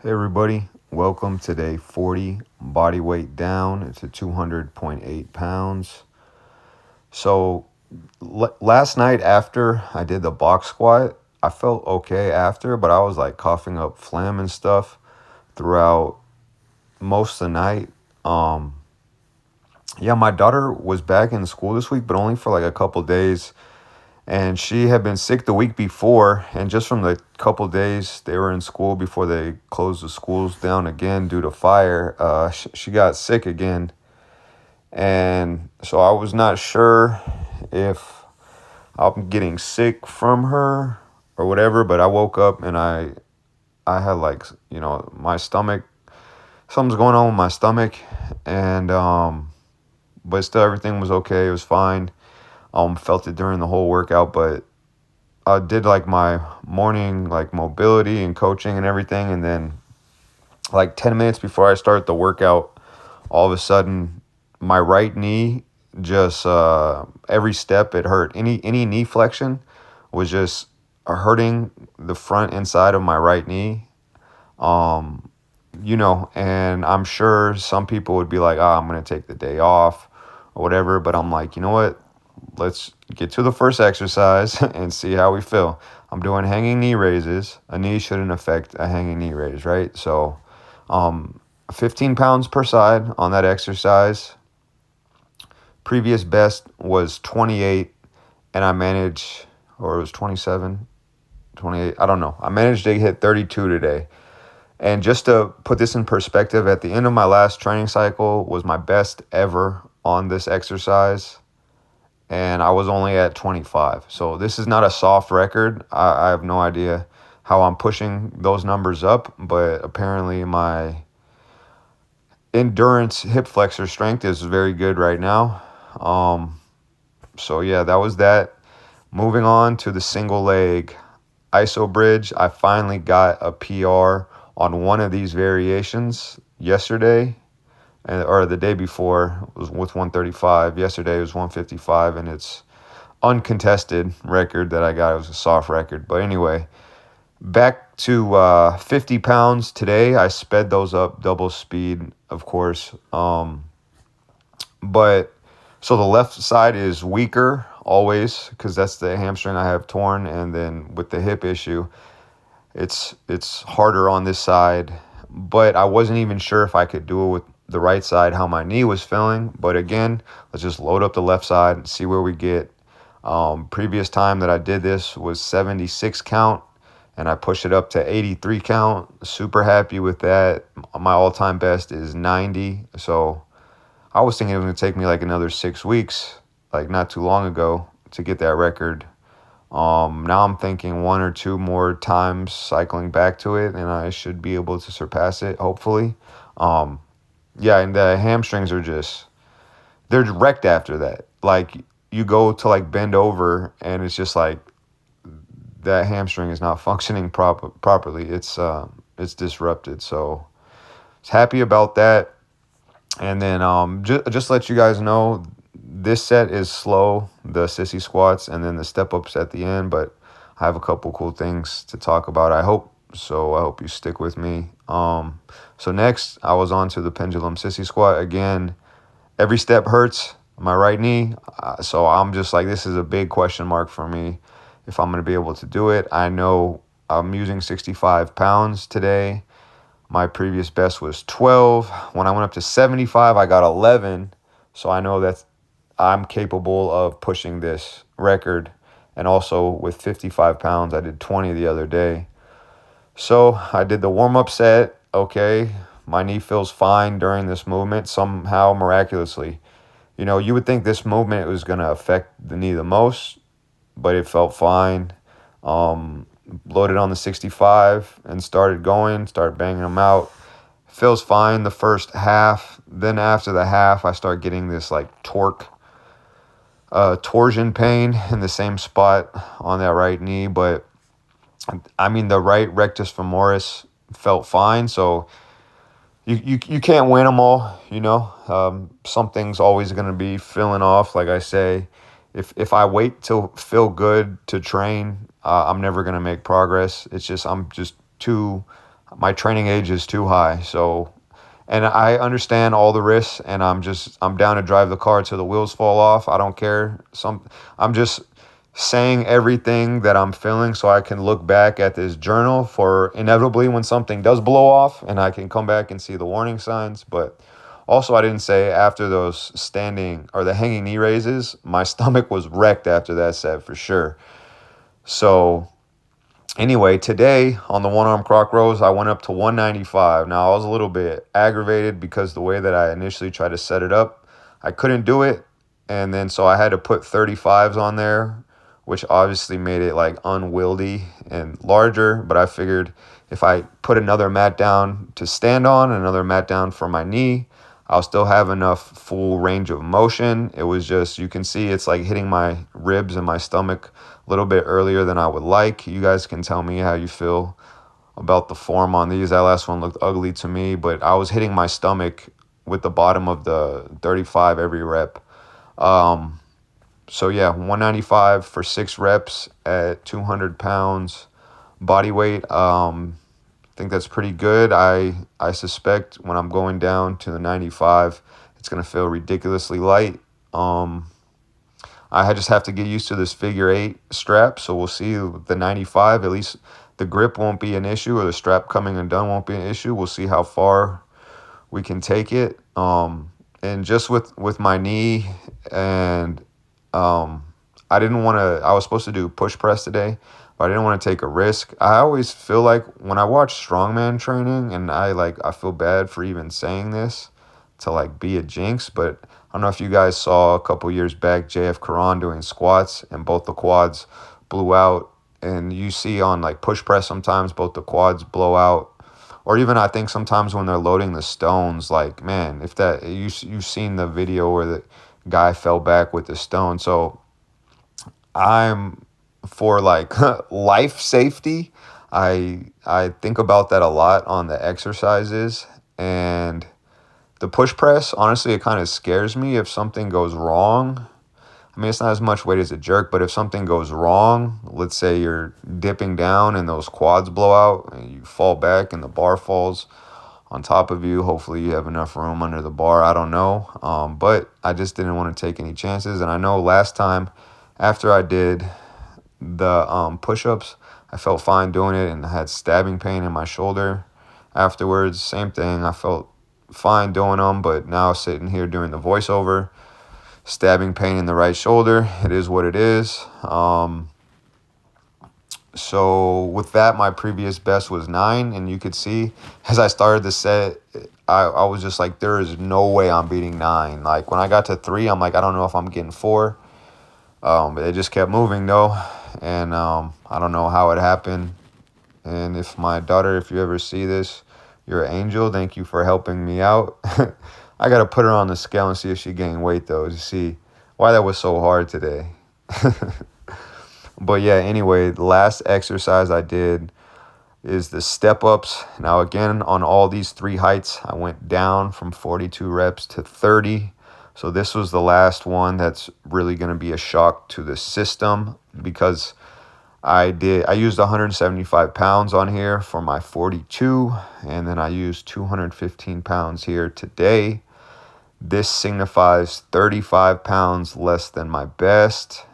Hey everybody, welcome to day 40, body weight down to 200.8 pounds. So last night after I did the box squat, I felt okay after, but I was like coughing up phlegm and stuff throughout most of the night. Um, yeah, my daughter was back in school this week, but only for like a couple days. And she had been sick the week before, and just from the couple days they were in school before they closed the schools down again due to fire, she got sick again. And so I was not sure if I'm getting sick from her or whatever, but I woke up and I had like, my stomach, something's going on with my stomach, and but still everything was okay. It was fine. Felt it during the whole workout, but I did like my morning like mobility and coaching and everything, and then like 10 minutes before I start the workout, all of a sudden my right knee just every step it hurt. Any knee flexion was just hurting the front inside of my right knee. Um and I'm sure some people would be like, I'm going to take the day off or whatever, but I'm like, you know what? Let's get to the first exercise and see how we feel. I'm doing hanging knee raises. A knee shouldn't affect a hanging knee raise, right? So, um, 15 pounds per side on that exercise. Previous best was 28, and I managed, or it was 27, 28. I don't know. I managed to hit 32 today. And just to put this in perspective, at the end of my last training cycle was my best ever on this exercise, and I was only at 25. So this is not a soft record. I have no idea how I'm pushing those numbers up, but apparently my endurance hip flexor strength is very good right now. So yeah, that was that. Moving on to the single leg iso bridge. I finally got a PR on one of these variations yesterday, or the day before. It was with 135. Yesterday was 155, and it's uncontested record that I got. It was a soft record. But anyway, back to 50 pounds today. I sped those up double speed, of course. But so the left side is weaker always because that's the hamstring I have torn. And then with the hip issue, it's harder on this side. But I wasn't even sure if I could do it with the right side, how my knee was feeling. But again, let's just load up the left side and see where we get. Previous time that I did this was 76 count, and I pushed it up to 83 count. Super happy with that. My all-time best is 90. So I was thinking it was going to take me like another 6 weeks, like not too long ago, to get that record. Now I'm thinking one or two more times cycling back to it, and I should be able to surpass it, hopefully. Yeah, and the hamstrings are they're wrecked after that. Like, you go to like bend over, and it's just like that hamstring is not functioning properly. It's disrupted. So I was happy about that. And then just let you guys know, this set is slow, the sissy squats, and then the step ups at the end. But I have a couple cool things to talk about. I hope you stick with me. So next, I was on to the pendulum sissy squat again. Every step hurts my right knee, so I'm just like, this is a big question mark for me if I'm going to be able to do it. I know I'm using 65 pounds today. My previous best was 12. When I went up to 75, I got 11. So I know that I'm capable of pushing this record. And also with 55 pounds, I did 20 the other day. So I did the warm-up set. Okay, my knee feels fine during this movement somehow, miraculously. You would think this movement was going to affect the knee the most, but it felt fine. Loaded on the 65 and started banging them out. Feels fine the first half. Then after the half, I start getting this like torsion pain in the same spot on that right knee. But I mean, the right rectus femoris felt fine. So you can't win them all, Something's always going to be filling off, like I say. If I wait till feel good to train, I'm never going to make progress. It's just, I'm just too my training age is too high. So, and I understand all the risks, and I'm down to drive the car till the wheels fall off. I don't care. I'm just saying everything that I'm feeling so I can look back at this journal for inevitably when something does blow off and I can come back and see the warning signs. But also, I didn't say after those standing or the hanging knee raises, my stomach was wrecked after that set for sure. So anyway, today on the one arm croc rows, I went up to 195. Now, I was a little bit aggravated because the way that I initially tried to set it up, I couldn't do it. And then so I had to put 35s on there, which obviously made it like unwieldy and larger. But I figured if I put another mat down to stand on, another mat down for my knee, I'll still have enough full range of motion. It was just, you can see it's like hitting my ribs and my stomach a little bit earlier than I would like. You guys can tell me how you feel about the form on these. That last one looked ugly to me, but I was hitting my stomach with the bottom of the 35 every rep. So yeah, 195 for 6 reps at 200 pounds body weight. I think that's pretty good. I suspect when I'm going down to the 95, it's going to feel ridiculously light. I just have to get used to this figure 8 strap, so we'll see the 95. At least the grip won't be an issue, or the strap coming undone won't be an issue. We'll see how far we can take it. And just with my knee, and I didn't want to, I was supposed to do push press today, but I didn't want to take a risk. I always feel like when I watch strongman training, and I feel bad for even saying this to like be a jinx, but I don't know if you guys saw a couple years back JF Karan doing squats and both the quads blew out, and you see on like push press sometimes both the quads blow out, or even I think sometimes when they're loading the stones, like, man, if that you've seen the video where the guy fell back with the stone. So I'm for like life safety. I think about that a lot on the exercises, and the push press, honestly, it kind of scares me if something goes wrong. I mean, it's not as much weight as a jerk, but if something goes wrong, let's say you're dipping down and those quads blow out and you fall back and the bar falls on top of you. Hopefully you have enough room under the bar. I don't know. But I just didn't want to take any chances. And I know last time after I did the push-ups, I felt fine doing it and I had stabbing pain in my shoulder afterwards. Same thing. I felt fine doing them, but now sitting here doing the voiceover, stabbing pain in the right shoulder. It is what it is. So with that, my previous best was 9, and you could see as I started the set, I was just like, there is no way I'm beating 9. Like when I got to 3, I'm like, I don't know if I'm getting 4. But it just kept moving though, and I don't know how it happened. And if my daughter, if you ever see this, you're an angel. Thank you for helping me out. I got to put her on the scale and see if she gained weight, though, to see why that was so hard today. But yeah, anyway, the last exercise I did is the step-ups. Now, again, on all these 3 heights, I went down from 42 reps to 30. So this was the last one that's really going to be a shock to the system, because I used 175 pounds on here for my 42, and then I used 215 pounds here today. This signifies 35 pounds less than my best.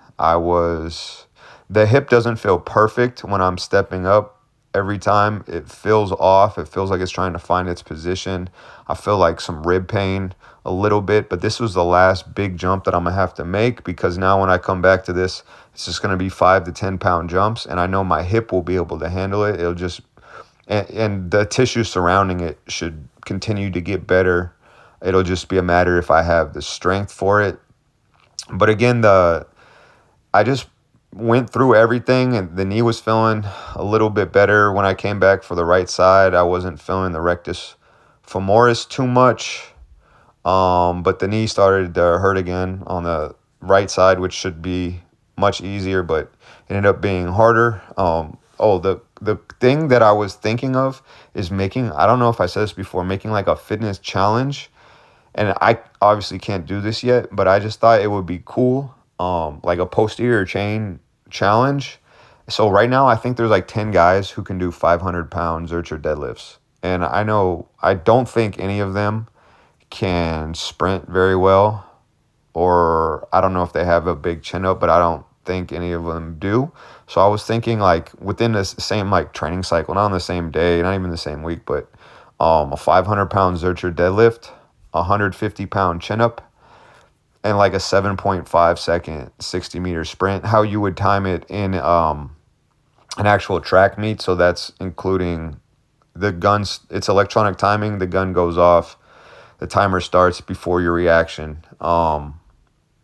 The hip doesn't feel perfect when I'm stepping up. Every time it feels off. It feels like it's trying to find its position. I feel like some rib pain a little bit, but this was the last big jump that I'm gonna have to make, because now when I come back to this, it's just gonna be 5 to 10 pound jumps, and I know my hip will be able to handle it. It'll just, and the tissue surrounding it should continue to get better. It'll just be a matter if I have the strength for it. But again, I just went through everything, and the knee was feeling a little bit better when I came back for the right side. I wasn't feeling the rectus femoris too much, but the knee started to hurt again on the right side, which should be much easier, but it ended up being harder. The thing that I was thinking of is making, I don't know if I said this before, making like a fitness challenge. And I obviously can't do this yet, but I just thought it would be cool, like a posterior chain challenge. So right now, I think there's like 10 guys who can do 500-pound zercher deadlifts. And I don't think any of them can sprint very well, or I don't know if they have a big chin up, but I don't think any of them do. So I was thinking like within the same like training cycle, not on the same day, not even the same week, but a 500-pound zercher deadlift, 150-pound chin up, and like a 7.5-second 60-meter sprint. How you would time it in an actual track meet. So that's including the guns. It's electronic timing. The gun goes off. The timer starts before your reaction. Or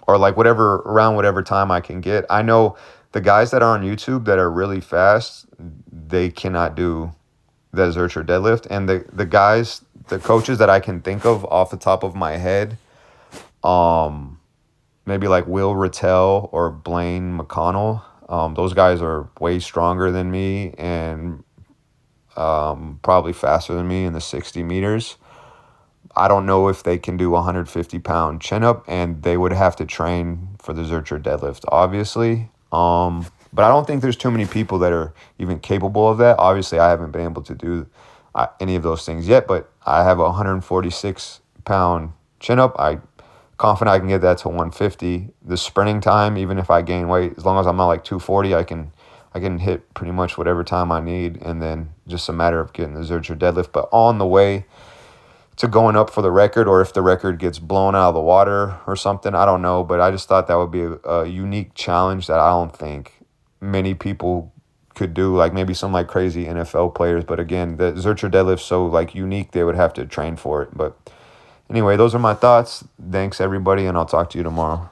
like around whatever time I can get. I know the guys that are on YouTube that are really fast, they cannot do the zercher deadlift. And the coaches that I can think of off the top of my head, maybe like Will Rattel or Blaine McConnell. Those guys are way stronger than me and probably faster than me in the 60 meters. I don't know if they can do a 150-pound chin up, and they would have to train for the zercher deadlift, obviously. But I don't think there's too many people that are even capable of that. Obviously, I haven't been able to do any of those things yet, but I have a 146-pound chin up. I'm confident I can get that to 150. The sprinting time, even if I gain weight, as long as I'm not like 240, I can hit pretty much whatever time I need, and then just a matter of getting the zercher deadlift. But on the way to going up for the record, or if the record gets blown out of the water or something, I don't know. But I just thought that would be a unique challenge that I don't think many people could do, like maybe some like crazy NFL players. But again, the zercher deadlift's so like unique, they would have to train for it. But anyway, those are my thoughts. Thanks everybody, and I'll talk to you tomorrow.